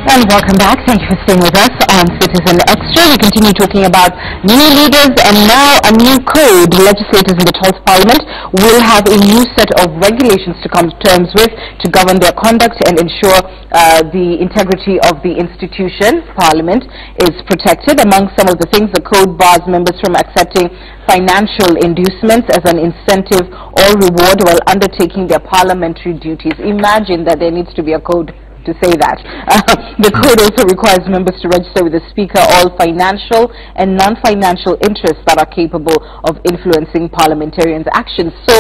And welcome back. Thank you for staying with us on Citizen Extra. We continue talking about new leaders and now a new code. Legislators in the 12th Parliament will have a new set of regulations to come to terms with to govern their conduct and ensure the integrity of the institution, Parliament, is protected. Among some of the things, the code bars members from accepting financial inducements as an incentive or reward while undertaking their parliamentary duties. Imagine that there needs to be a code to say that. The code also requires members to register with the Speaker all financial and non-financial interests that are capable of influencing parliamentarians' actions. So,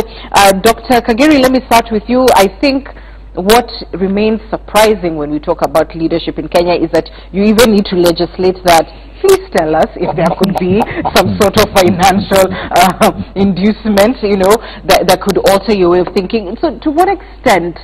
Dr. Kagere, let me start with you. I think what remains surprising when we talk about leadership in Kenya is that you even need to legislate that. Please tell us if there could be some sort of financial inducement, you know, that could alter your way of thinking. So to what extent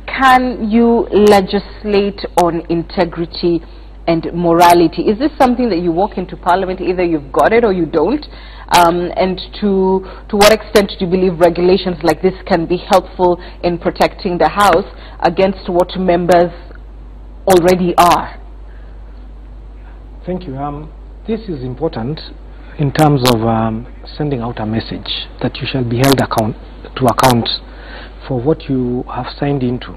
can you legislate on integrity and morality? Is this something that you walk into Parliament, either you've got it or you don't? And to what extent do you believe regulations like this can be helpful in protecting the House against what members already are? Thank you. This is important in terms of sending out a message that you shall be held to account for what you have signed into.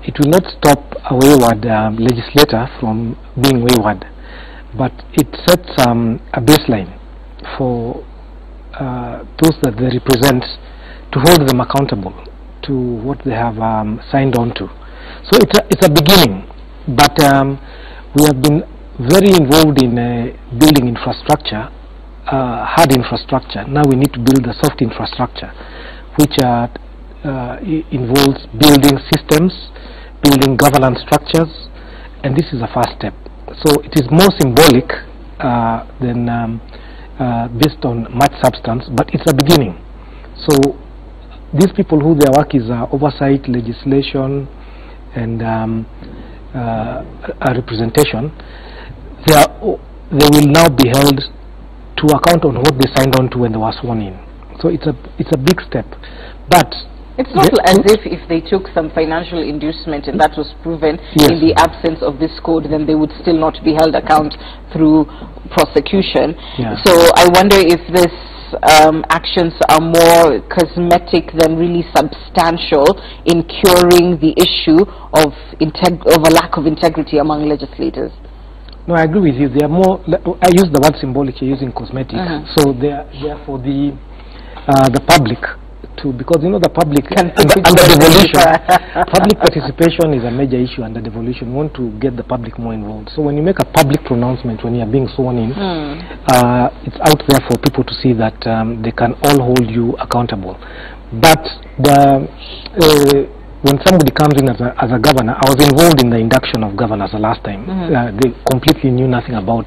It will not stop a wayward legislator from being wayward, but it sets a baseline for those that they represent to hold them accountable to what they have signed on to. So it's a beginning, but we have been very involved in building infrastructure, hard infrastructure. Now we need to build the soft infrastructure, which involves building systems, building governance structures, and this is a first step. So it is more symbolic than based on much substance, but it's a beginning. So these people who their work is oversight, legislation, and a representation, they will now be held to account on what they signed on to when they were sworn in. So it's a big step, but it's not as if they took some financial inducement and that was proven in the absence of this code, then they would still not be held account through prosecution. So I wonder if this actions are more cosmetic than really substantial in curing the issue of a lack of integrity among legislators. No, I agree with you. They are more. I use the word symbolic. You're using cosmetic. So they are for the public to, because you know the public under devolution, public participation is a major issue under devolution. We want to get the public more involved. So when you make a public pronouncement when you are being sworn in, it's out there for people to see that they can all hold you accountable. But when somebody comes in as a governor, I was involved in the induction of governors the last time. They completely knew nothing about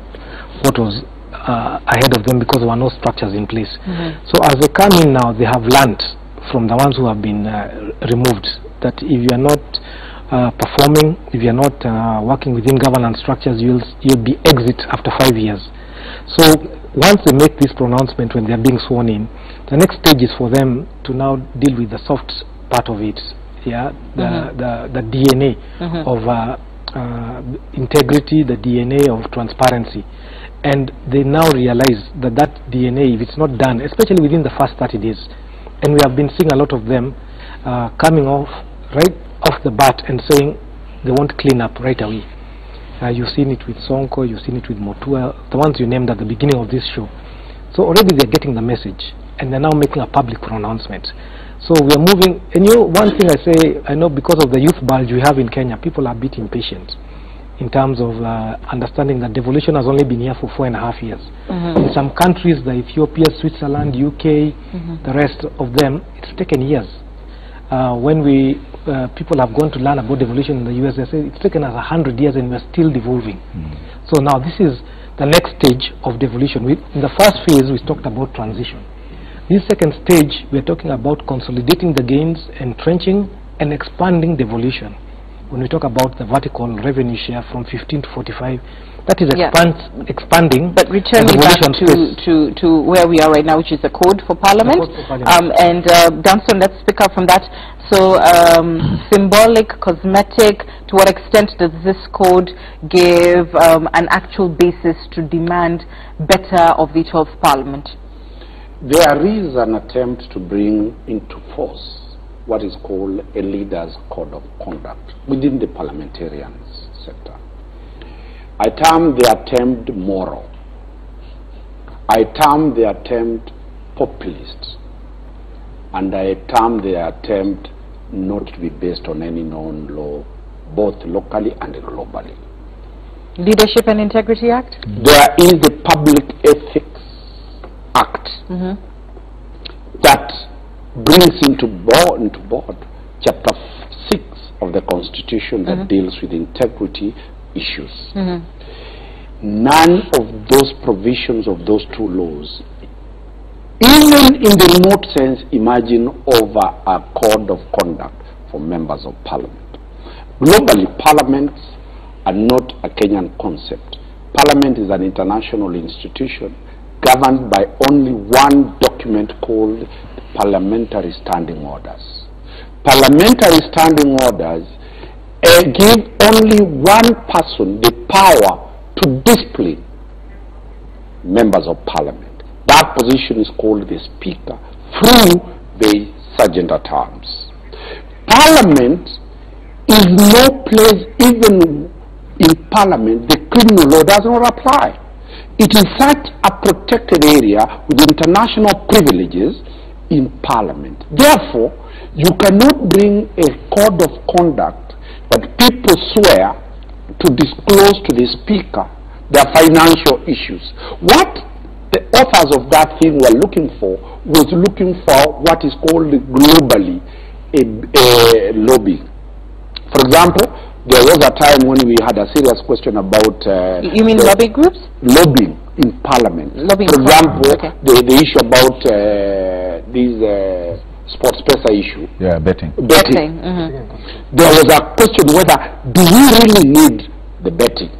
what was ahead of them because there were no structures in place. So as they come in now, they have learnt from the ones who have been removed that if you are not performing, if you are not working within governance structures, you'll be exit after 5 years. So once they make this pronouncement when they are being sworn in, the next stage is for them to now deal with the soft part of it. The DNA of integrity, the DNA of transparency, and they now realize that DNA, if it's not done, especially within the first 30 days, and we have been seeing a lot of them coming right off the bat and saying they want clean up right away. You've seen it with Sonko, you've seen it with Motua, the ones you named at the beginning of this show. So already they're getting the message, and they're now making a public pronouncement. So we are moving, and you know, one thing I say, I know because of the youth bulge we have in Kenya, people are a bit impatient in terms of understanding that devolution has only been here for 4.5 years. In some countries, the Ethiopia, Switzerland, UK, the rest of them, it's taken years. When people have gone to learn about devolution in the US, they say it's taken us 100 years and we're still devolving. So now this is the next stage of devolution. In the first phase, we talked about transition. This second stage, we're talking about consolidating the gains, entrenching and expanding devolution. when we talk about the vertical revenue share from 15 to 45, that is Yeah. expanding. But returning the back devolution to where we are right now, which is the code for Parliament. The code for Parliament. And Dunstan, let's pick up from that. So symbolic, cosmetic, to what extent does this code give an actual basis to demand better of the 12th Parliament? There is an attempt to bring into force what is called a leader's code of conduct within the parliamentarians sector. I term the attempt moral. I term the attempt populist. And I term the attempt not to be based on any known law, both locally and globally. Leadership and Integrity Act? There is the Public Ethics Act that brings into board Chapter 6 of the Constitution that deals with integrity issues. None of those provisions of those two laws, even in the remote sense, imagine over a code of conduct for members of Parliament. Globally, parliaments are not a Kenyan concept. Parliament is an international institution governed by only one document called Parliamentary Standing Orders. Parliamentary Standing Orders give only one person the power to discipline members of Parliament. That position is called the Speaker through the Sergeant at Arms. Parliament is no place, even in Parliament, the criminal law does not apply. It is such a protected area with international privileges in Parliament. Therefore, you cannot bring a code of conduct that people swear to disclose to the Speaker their financial issues. What the authors of that thing were looking for was looking for what is called globally a lobby. For example, there was a time when we had a serious question about you mean lobby groups? Lobbying in Parliament. Lobbying. For example, okay. the issue about this sports pesa issue. Yeah, betting. Betting. There was a question whether do we really need the betting?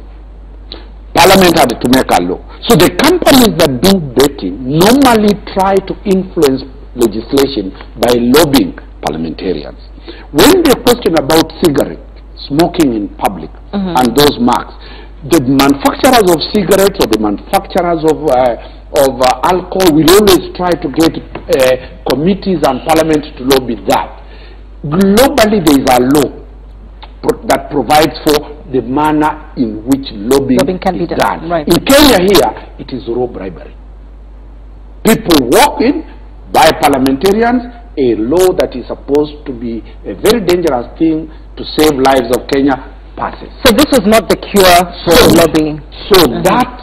Parliament had to make a law. So the companies that do betting normally try to influence legislation by lobbying parliamentarians. When the question about cigarette smoking in public and those marks, the manufacturers of cigarettes or the manufacturers of alcohol will always try to get committees and parliament to lobby that. Globally, there is a law that provides for the manner in which lobbying can be is done. Right. In Kenya here, it is raw bribery. People walk in, by parliamentarians, a law that is supposed to be a very dangerous thing to save lives of Kenya passes. So this is not the cure for lobbying. So that,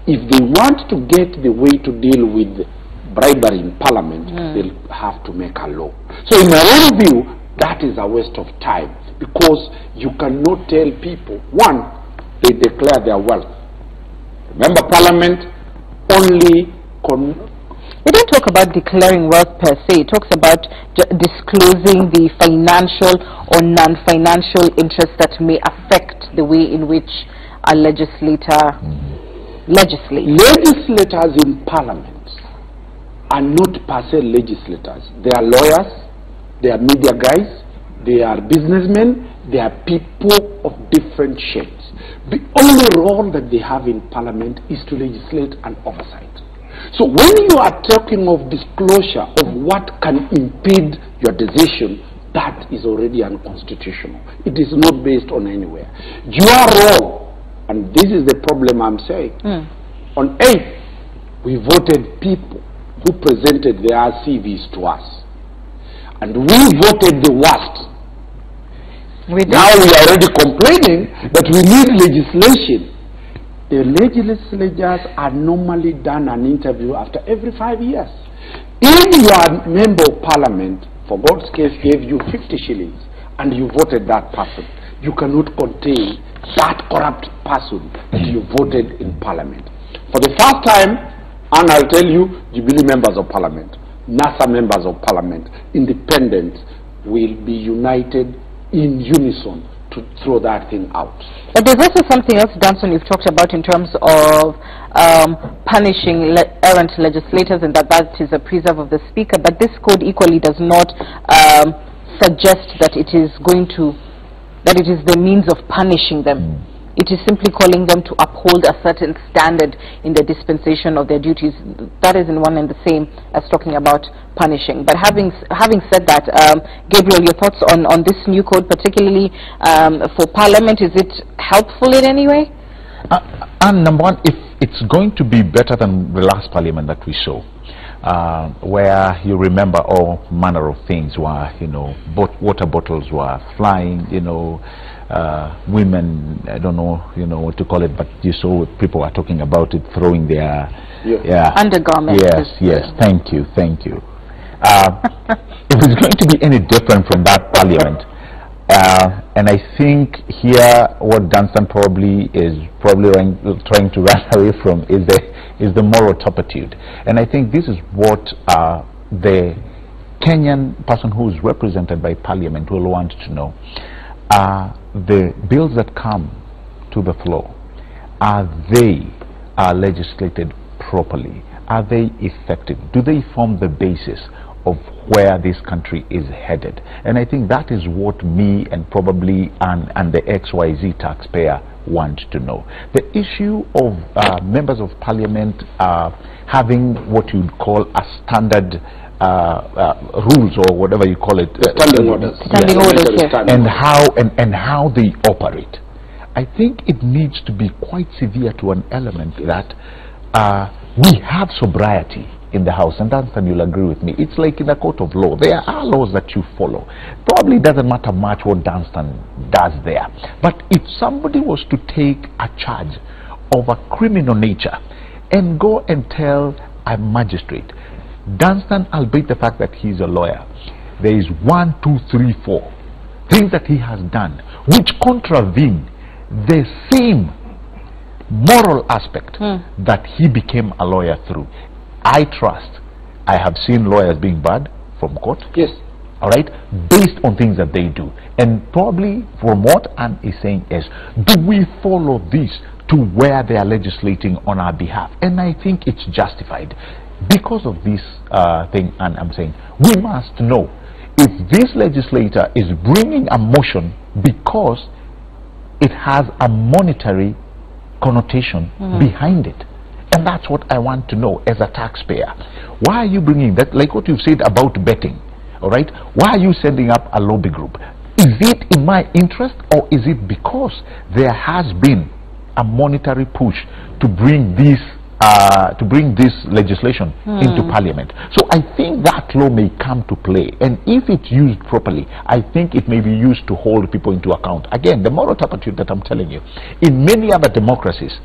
if they want to get the way to deal with bribery in Parliament, they'll have to make a law. So in my own view, that is a waste of time, because you cannot tell people, one, they declare their wealth. Remember, Parliament only We don't talk about declaring wealth per se. It talks about disclosing the financial or non-financial interests that may affect the way in which a legislator legislates. Legislators in Parliament are not per se legislators. They are lawyers, they are media guys, they are businessmen, they are people of different shades. The only role that they have in Parliament is to legislate and oversight. So when you are talking of disclosure of what can impede your decision, that is already unconstitutional. It is not based on anywhere. Your role, and this is the problem I'm saying, on 8th, we voted people who presented their CVs to us. And we voted the worst. Now we are already complaining that we need legislation. The legislators are normally done an interview after every 5 years. If your member of Parliament, for God's case, gave you 50 shillings and you voted that person, you cannot contain that corrupt person that you voted in Parliament. For the first time, and I'll tell you, Jubilee members of Parliament, NASA members of Parliament, independents will be united in unison to throw that thing out. But there's also something else, Danson, you've talked about in terms of punishing errant legislators, and that is a preserve of the Speaker. But this code equally does not suggest that it is the means of punishing them. It is simply calling them to uphold a certain standard in the dispensation of their duties. That isn't one and the same as talking about punishing. But having said that, Gabriel, your thoughts on this new code, particularly for Parliament, is it helpful in any way? And number one, if it's going to be better than the last Parliament that we saw, where you remember all manner of things were, water bottles were flying, women, I don't know, what to call it, but you saw people were talking about it, throwing their undergarments. Yes, thank you. If it's going to be any different from that Parliament, and I think here what Dunstan probably trying to run away from is the moral turpitude, and I think this is what the Kenyan person who is represented by Parliament will want to know. The bills that come to the floor, are they legislated properly? Are they effective? Do they form the basis of where this country is headed? And I think that is what me and probably and the XYZ taxpayer want to know. The issue of members of Parliament having what you'd call a standard rules or whatever you call it, standing orders, and how they operate. I think it needs to be quite severe to an element that we have sobriety in the House, and Dunstan, you'll agree with me. It's like in a court of law. There are laws that you follow. Probably doesn't matter much what Dunstan does there. But if somebody was to take a charge of a criminal nature and go and tell a magistrate, Dunstan, albeit the fact that he's a lawyer, there is 1, 2, 3, 4 things that he has done which contravene the same moral aspect that he became a lawyer through. I trust, I have seen lawyers being barred from court. Yes. All right, based on things that they do. And probably from what Anne is saying is, do we follow this to where they are legislating on our behalf? And I think it's justified. Because of this thing, and I'm saying, we must know if this legislator is bringing a motion because it has a monetary connotation behind it. And that's what I want to know as a taxpayer. Why are you bringing that? Like what you've said about betting, all right? Why are you sending up a lobby group? Is it in my interest, or is it because there has been a monetary push to bring this legislation into Parliament? So I think that law may come to play, and if it's used properly, I think it may be used to hold people into account. Again, the moral turpitude that I'm telling you, in many other democracies,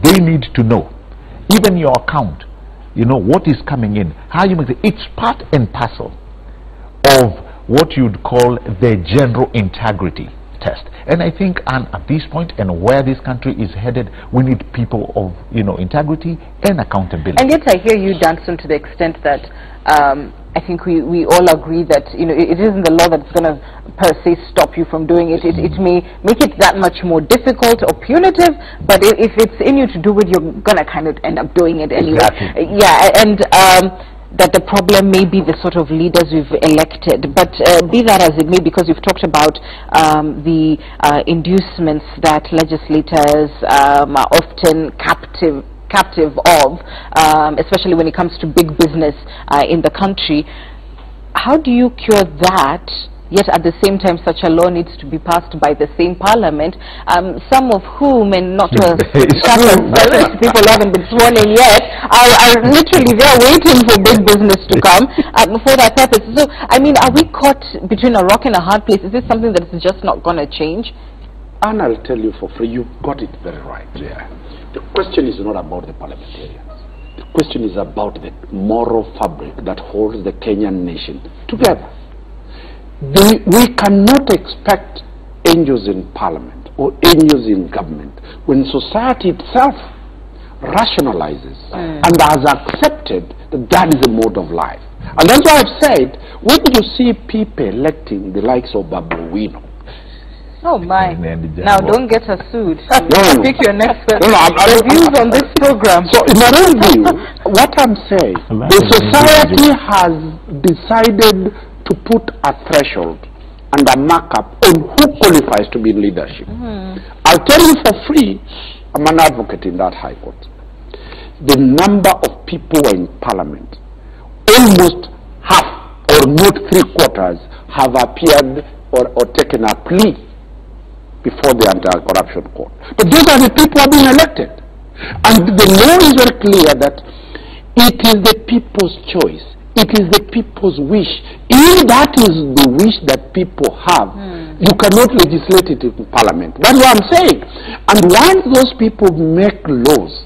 they need to know, even your account, what is coming in, how you make it. It's part and parcel of what you'd call the general integrity test. And I think, at this point and where this country is headed, we need people of integrity and accountability. And yet I hear you, Dunstan, to the extent that I think we all agree that it isn't the law that's going to per se stop you from doing it. It may make it that much more difficult or punitive, but if it's in you to do it, you're going to kind of end up doing it anyway. Exactly. Yeah, and that the problem may be the sort of leaders we've elected. But be that as it may, because you've talked about the inducements that legislators are often captive of, especially when it comes to big business in the country. How do you cure that? Yet at the same time, such a law needs to be passed by the same Parliament, some of whom, and not to people who haven't been sworn in yet, are literally there waiting for big business to come for that purpose. So, I mean, are we caught between a rock and a hard place? Is this something that is just not going to change? And I'll tell you for free, you've got it very right. Yeah. The question is not about the parliamentarians. The question is about the moral fabric that holds the Kenyan nation together. We cannot expect angels in parliament or angels in government when society itself rationalizes and has accepted that that is a mode of life. And that's why I've said, when you see people electing the likes of Babu Wino, Oh my. Now don't get us sued. No. Pick your next I'm views on this program. So in my own view, what I'm saying, the society has decided to put a threshold and a markup on who qualifies to be in leadership. I'll tell you for free, I'm an advocate in that High Court. The number of people in Parliament, almost half or not 3/4 have appeared or taken a plea before the Anti-Corruption Court. But those are the people who have been elected. And the law is very clear that it is the people's choice. It is the people's wish. If that is the wish that people have, you cannot legislate it in Parliament. That's what I'm saying. And once those people make laws,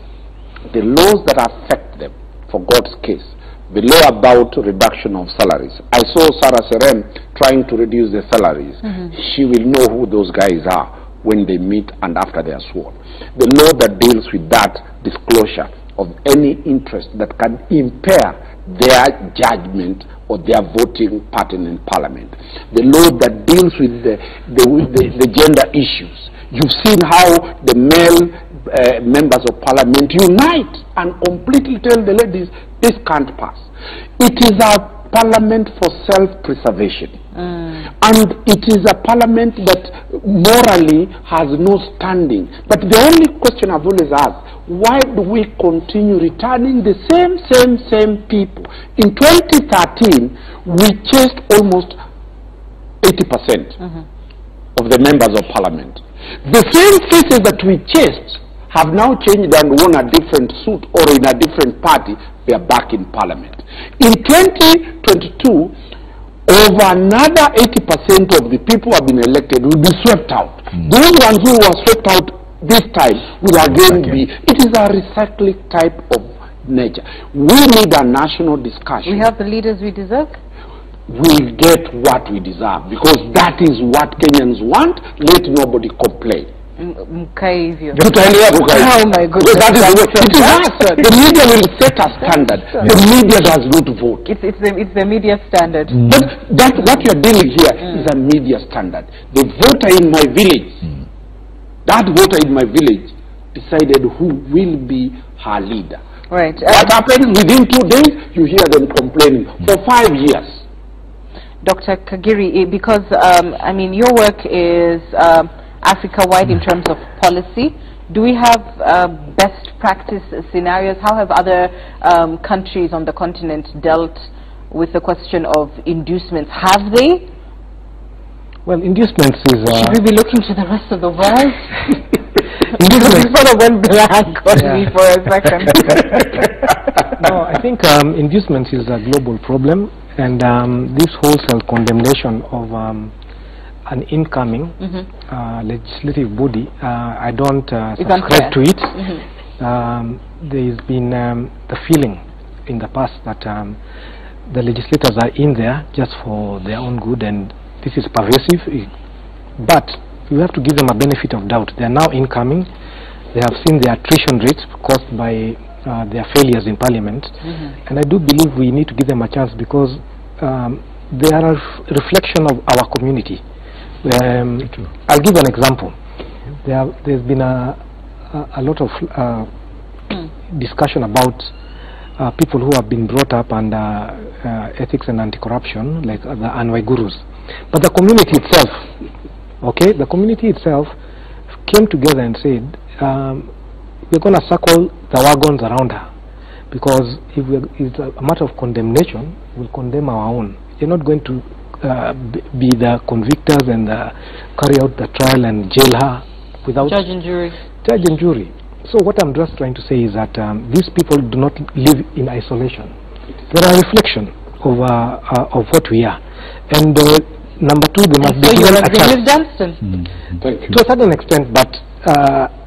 the laws that affect them, for God's case, the law about reduction of salaries. I saw Sarah Serem trying to reduce the salaries. She will know who those guys are when they meet and after they are sworn. The law that deals with that disclosure of any interest that can impair their judgment or their voting pattern in Parliament. The law that deals with the gender issues. You've seen how the male members of Parliament unite and completely tell the ladies, this can't pass. It is a Parliament for self-preservation. And it is a Parliament that morally has no standing. But the only question I've always asked, why do we continue returning the same people? In 2013, we chased almost 80% of the members of Parliament. The same faces that we chased have now changed and won a different suit or in a different party. They are back in Parliament. In 2022, over another 80% of the people who have been elected will be swept out. Those ones who were swept out this time will again be. It is a recycling type of nature. We need a national discussion. We have the leaders we deserve. We'll get what we deserve because that is what Kenyans want. Let nobody complain. Oh my goodness. That is it is us. The media will set a standard. The media does not vote. It's the media standard. But what you're dealing here is a media standard. The voter in my village, that voter in my village decided who will be her leader. Right. What happens within 2 days, you hear them complaining for 5 years. Dr. Kagiri, because I mean your work is Africa-wide in terms of policy. Do we have best practice scenarios? How have other countries on the continent dealt with the question of inducements? Have they? Well, inducements is... Should we be looking to the rest of the world? Inducements sort of went blank on me for a second. No, I think inducements is a global problem, and this wholesale condemnation of an incoming legislative body, I don't subscribe to it. There's been the feeling in the past that the legislators are in there just for their own good, and this is pervasive. But we have to give them a benefit of doubt. They are now incoming. They have seen the attrition rates caused by their failures in Parliament, and I do believe we need to give them a chance because they are a reflection of our community. I'll give an example. There's been a lot of discussion about people who have been brought up under ethics and anti-corruption, like the Anwai gurus. But the community itself, the community itself came together and said, we're going to circle the wagons around her, because if it's a matter of condemnation, we'll condemn our own. You're not going to be the convictors and carry out the trial and jail her without judge and jury. Judge and jury. So what I'm just trying to say is that these people do not live in isolation. They're a reflection of what we are. And number two, they must be given a chance. Thank you. To a certain extent, but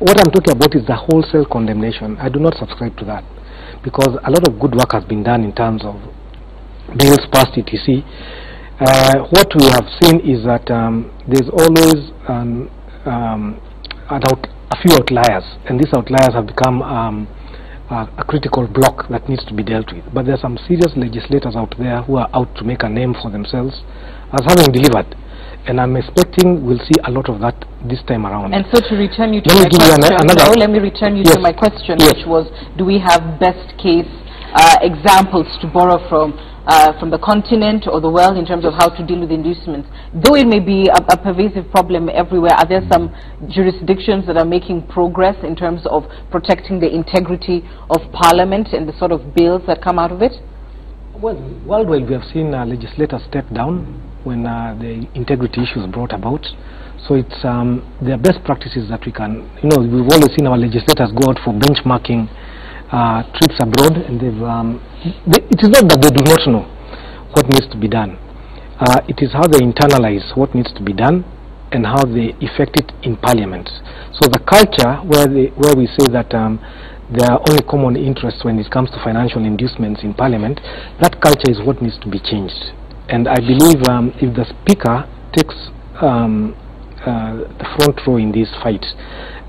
what I'm talking about is the wholesale condemnation. I do not subscribe to that, because a lot of good work has been done in terms of bills passed, etc. What we have seen is that there's always a few outliers, and these outliers have become a critical block that needs to be dealt with. But there are some serious legislators out there who are out to make a name for themselves as having delivered. And I'm expecting we'll see a lot of that this time around. And so to return you to my question, let me return you to my question, which was, do we have best case examples to borrow from the continent or the world in terms of how to deal with inducements? Though it may be a pervasive problem everywhere, are there some jurisdictions that are making progress in terms of protecting the integrity of Parliament and the sort of bills that come out of it? Well, worldwide we have seen legislators step down when the integrity issues brought about. So it's the best practices that we can, we've always seen our legislators go out for benchmarking trips abroad, and it is not that they do not know what needs to be done. It is how they internalize what needs to be done and how they effect it in Parliament. So the culture where we say that there are only common interests when it comes to financial inducements in Parliament, that culture is what needs to be changed. And I believe if the Speaker takes the front row in this fight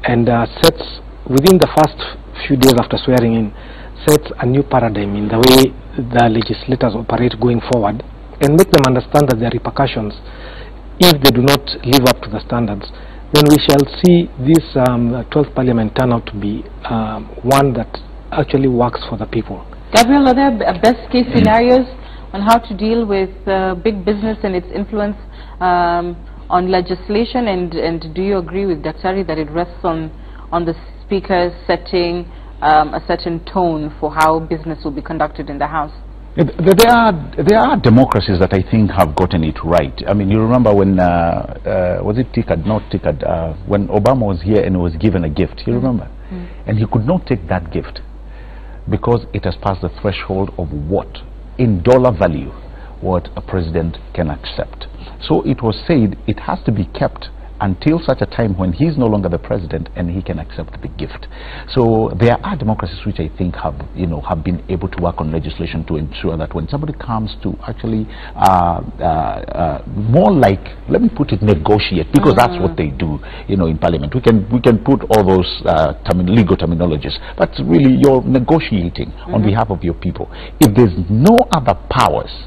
and sets, within the first few days after swearing in, sets a new paradigm in the way the legislators operate going forward, and make them understand that there are repercussions if they do not live up to the standards, then we shall see this 12th Parliament turn out to be one that actually works for the people. Gabriel, are there best case scenarios on how to deal with big business and its influence on legislation, and do you agree with Daktari that it rests on the Speaker setting a certain tone for how business will be conducted in the House? There are democracies that I think have gotten it right. I mean, you remember when was it TICAD, when Obama was here and was given a gift, you remember? And he could not take that gift because it has passed the threshold of what, in dollar value, what a president can accept. So it was said it has to be kept until such a time when he's no longer the president and he can accept the gift. So there are democracies which I think have been able to work on legislation to ensure that when somebody comes to actually more like, let me put it, negotiate, because that's what they do, in Parliament. We can put all those legal terminologies, but really you're negotiating on behalf of your people. If there's no other powers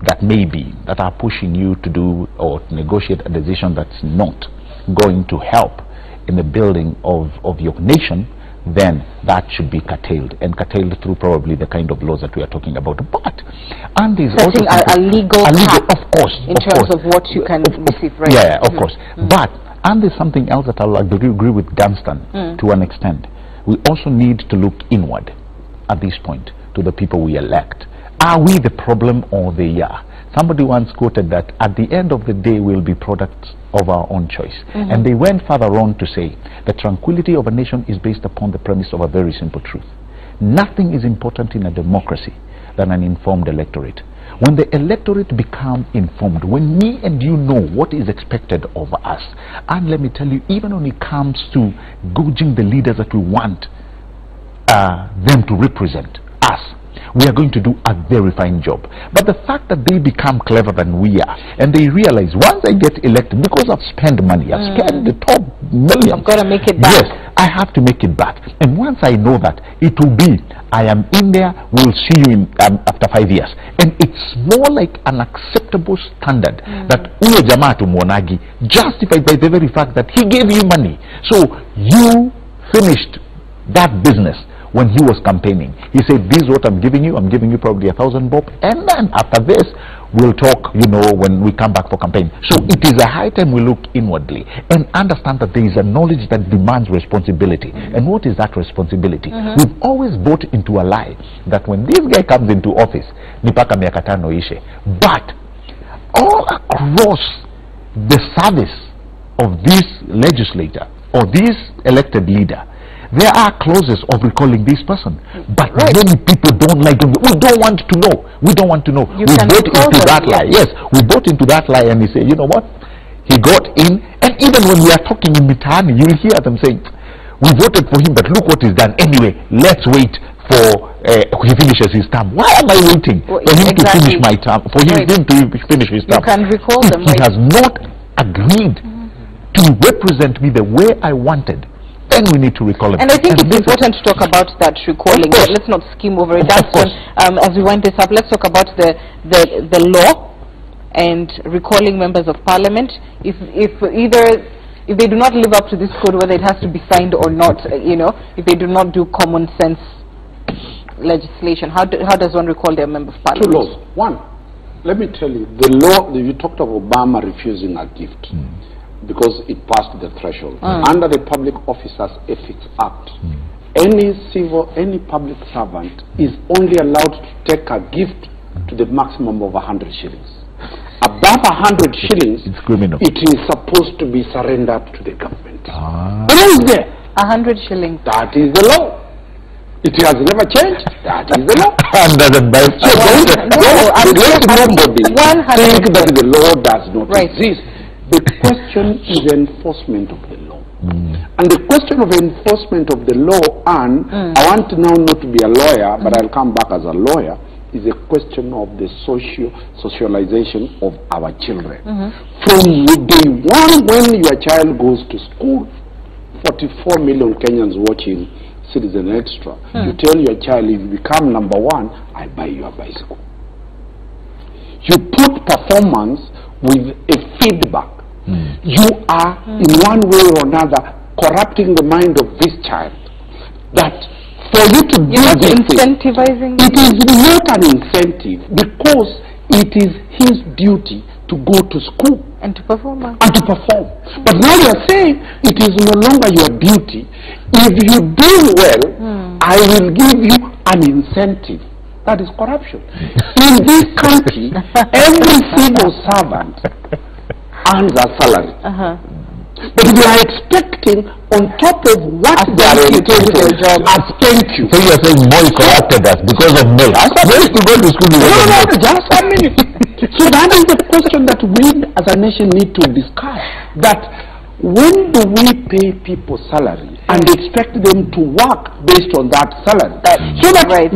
that are pushing you to do or negotiate a decision that's not going to help in the building of your nation, then that should be curtailed, and curtailed through probably the kind of laws that we are talking about. But and there's setting also a legal cap, of course, in terms of what you can receive, right? Yeah, of course. But and there's something else that I'll agree with Dunstan to an extent. We also need to look inward at this point to the people we elect. Are we the problem or they are? Somebody once quoted that at the end of the day we'll be products of our own choice. And they went further on to say the tranquility of a nation is based upon the premise of a very simple truth. Nothing is important in a democracy than an informed electorate. When the electorate become informed, when me and you know what is expected of us, and let me tell you, even when it comes to gauging the leaders that we want them to represent us, we are going to do a very fine job. But the fact that they become clever than we are, and they realize once I get elected, because I've spent money, I've spent the top millions, I've got to make it back. Yes, I have to make it back. And once I know that, it will be, I am in there, we'll see you in, after 5 years. And it's more like an acceptable standard that uyo jamaa tumuonagi, justified by the very fact that he gave you money. So you finished that business. When he was campaigning, he said, this is what I'm giving you probably 1,000 bob, and then after this we'll talk, when we come back for campaign. So it is a high time we look inwardly and understand that there is a knowledge that demands responsibility. And what is that responsibility? We've always bought into a lie that when this guy comes into office, nipaka miaka tano ishe. But all across the service of this legislator or this elected leader, there are clauses of recalling this person, but many people don't like them. We don't want to know. We don't want to know. We bought into that lie. Yes, we bought into that lie, and they say, you know what? He got in, and even when we are talking in Mitani, you'll hear them saying, we voted for him, but look what he's done. Anyway, let's wait for he finishes his term. Why am I waiting for him to finish my term? For him to finish his term? You can recall them. He has not agreed to represent me the way I wanted. Then we need to recall it. And I think it's important to talk about that recalling. Let's not skim over it. That's when, as we wind this up, let's talk about the law and recalling members of parliament, if they do not live up to this code, whether it has to be signed or not, if they do not do common sense legislation, how does one recall their member of parliament? Two laws. One, let me tell you, the law, you talked of Obama refusing a gift because it passed the threshold. Under the Public Officers Ethics Act, any public servant is only allowed to take a gift to the maximum of 100 shillings. Above 100 shillings, it's criminal. It is supposed to be surrendered to the government. What is there? 100 shillings. That is the law. It has never changed. That is the law. And doesn't buy So let nobody think that the law does not exist. The question is enforcement of the law. And the question of enforcement of the law, and I want now not to be a lawyer, but I'll come back as a lawyer, is a question of the socialization of our children. From day one, when your child goes to school, 44 million Kenyans watching Citizen Extra, you tell your child, if you become number one, I buy you a bicycle. You put performance with a feedback. You are in one way or another corrupting the mind of this child, that for you to do this incentivizing thing, it is not an incentive, because it is his duty to go to school and to perform. But now you are saying it is no longer your duty. If you do well, I will give you an incentive. That is corruption. In this country, every civil servant earns a salary. But we are expecting, on top of what they are entitled to, as thank you. So you are saying Moi corrupted us because of milk. Just to go to school because of milk. Just a minute. So that is the question that we as a nation need to discuss. That when do we pay people salary and expect them to work based on that salary? So that when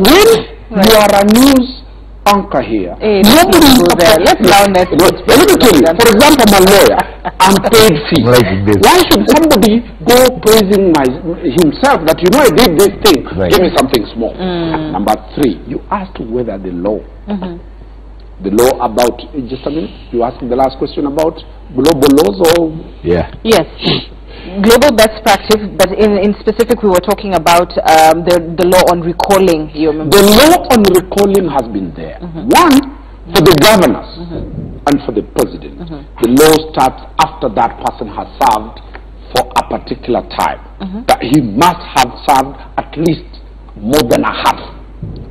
you are a news anchor here, nobody will go there. Let me tell you, for example, I'm a lawyer, I'm paid fee. Why should somebody go praising himself that, I did this thing, give me something small? Number three, you asked whether the law, the law about, just a minute, you asked the last question about global laws or? Yes. Global best practice, but in specific we were talking about the law on recalling your members. The law on recalling has been there. One, for the governors and for the president. The law starts after that person has served for a particular time. That he must have served at least more than a half.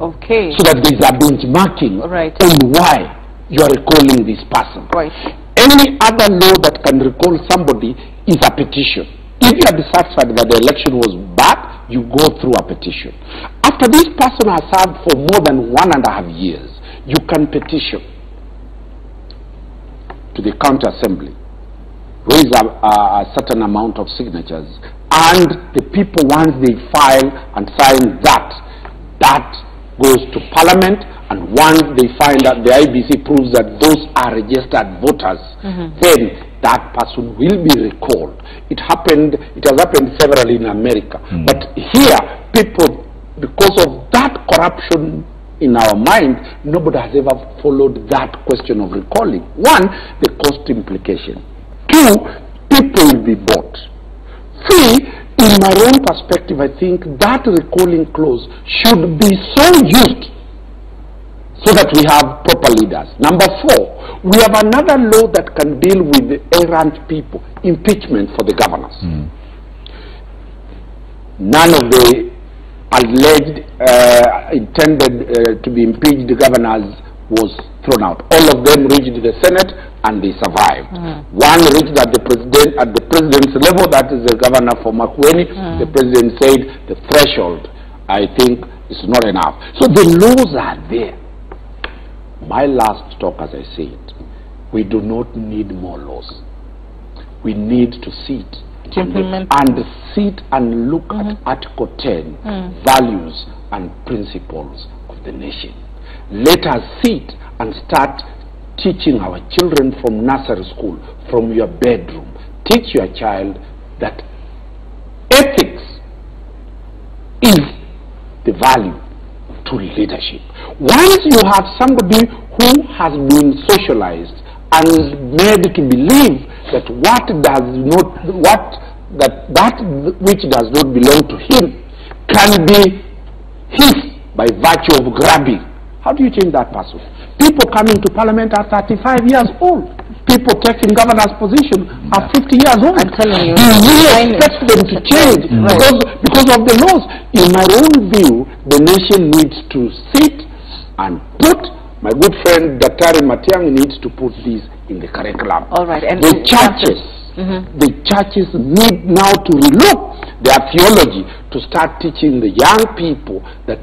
Okay. So that there is a benchmarking on why you are recalling this person. Any other law that can recall somebody is a petition. If you are dissatisfied that the election was bad, you go through a petition. After this person has served for more than 1.5 years, you can petition to the county assembly, raise a certain amount of signatures, and the people, once they file and sign that goes to parliament, and once they find that the IBC proves that those are registered voters, then that person will be recalled. It has happened severally in America. But here, people, because of that corruption in our mind, nobody has ever followed that question of recalling. One, the cost implication. Two, people will be bought. Three, in my own perspective, I think that recalling clause should be so used so that we have proper leaders. Number four, we have another law that can deal with the errant people, impeachment for the governors. None of the alleged intended to be impeached governors was thrown out. All of them reached the Senate and they survived. One reached at the president's level, that is the governor for Makueni. The president said the threshold, I think, is not enough. So the laws are there. My last talk, as I said, we do not need more laws. We need to sit and look at Article 10, values and principles of the nation. Let us sit and start teaching our children from nursery school, from your bedroom. Teach your child that ethics is the value to leadership. Once you have somebody who has been socialized and made to believe that that which does not belong to him can be his by virtue of grabbing. How do you change that person? People coming to parliament are 35 years old. People taking governor's position are 50 years old. I'm telling you. Do you really expect them to change because of the laws? In my own view, the nation needs to sit and put, my good friend Daktari Matiang'i needs to put this in the curriculum. All right. And the churches, the churches need now to relook their theology to start teaching the young people that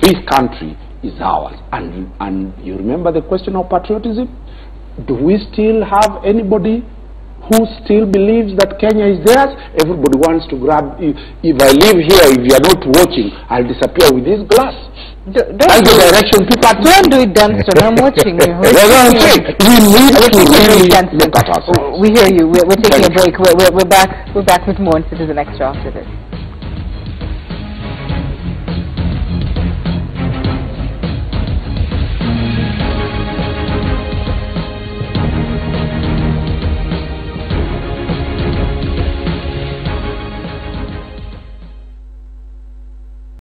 this country is ours. And you remember the question of patriotism? Do we still have anybody who still believes that Kenya is theirs? Everybody wants to grab. If I live here, if you are not watching, I'll disappear with this glass. That's the direction people are Don't do it, Dunstan. I'm watching you. We need to really look at ourselves. We hear you. We're taking a break. We're back with more on Citizen Extra after this.